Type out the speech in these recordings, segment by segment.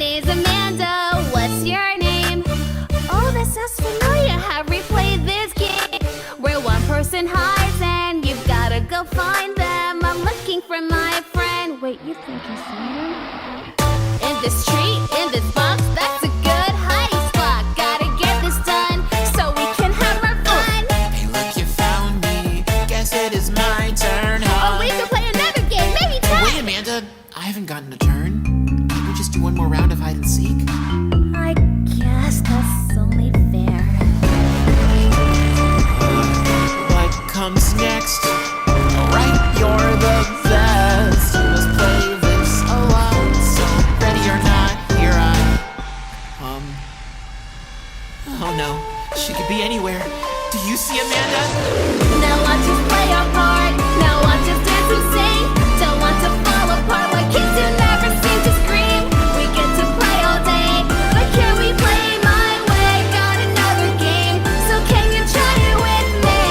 name's Amanda. What's your name? Oh, that sounds familiar. Have we played this game? Where one person hides and you've gotta go find them. I'm looking for my friend. Wait, you think you see him? In this tree, in this box, that's a good hiding spot. Gotta get this done so we can have our fun. Hey, look, you found me. Guess it is my turn, huh? Oh, we can play another game, maybe Oh, time. wait, Amanda. I haven't gotten a turn. Can we just do one more round of hide and seek? I guess that's only fair. What comes next? Alright, you're the best. You must play this a lot. So ready or not, here I. Oh no, she could be anywhere. Do you see Amanda? Now watch us play our part. Now watch us dance and sing. Don't want to fall apart like kids who never seem to scream. We get to play all day, but can we play my way? Got another game, so can you try it with me?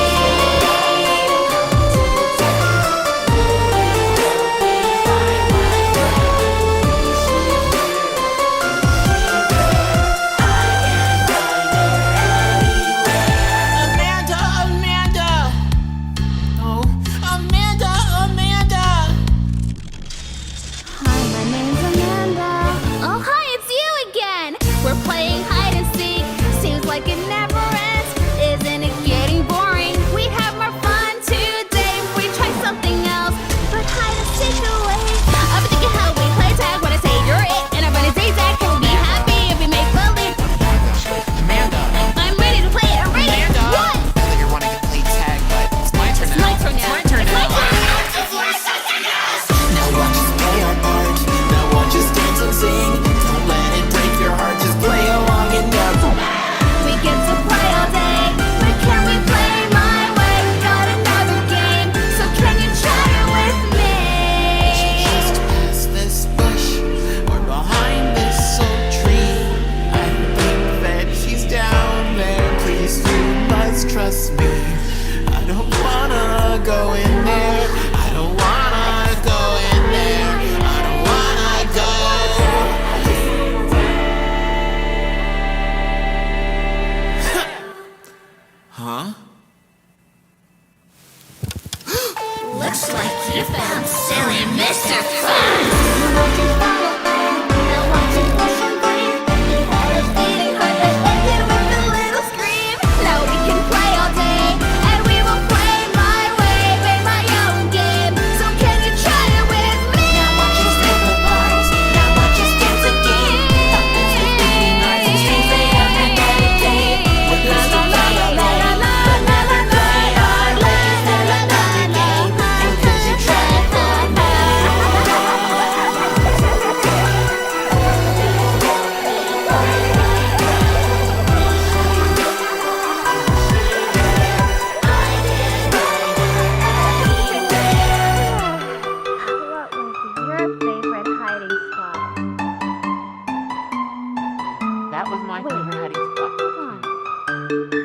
Amanda, Amanda! Oh, Amanda, Amanda! Hi, my name's Amanda. Oh, hi, it's you again. We're playing hide and seek. Seems like it never ends. Isn't it getting boring? We'd have more fun today if we try something else. But hide and seek away. I've been thinking how we play tag when I say you're it, and I'm gonna zigzag. Can we be happy if we make believe? Amanda! I'm ready to play it. I'm ready. Amanda! What? I know that you're wanting to play tag, but it's my turn now. My turn now. It's my turn now. Now watch us play our part. Now watch us dance and sing. Don't let it break your heart. Just play along and dance. We get to play all day, but can we play my way? Got another game, so can you try it with me? Just past this bush or behind this old tree. I think that she's down there. Please do, but trust me. I don't wanna go in there. I don't wanna go in there. I don't wanna go. Huh? Looks like you found silly Mr. Krabs. Now watch it push and breathe. Your heart is beating hard, but ended with a little scream. Now we can play all day, and we will play my way, make my own game. So can you try it with me? Now watch us play the parts. Now watch us dance again. Puppets with beating hearts and strings they every night and day. With us to play all day. Play our last and another game. And could you try it for me? What was your favorite hiding spot? That was my favorite hiding spot. Hold on.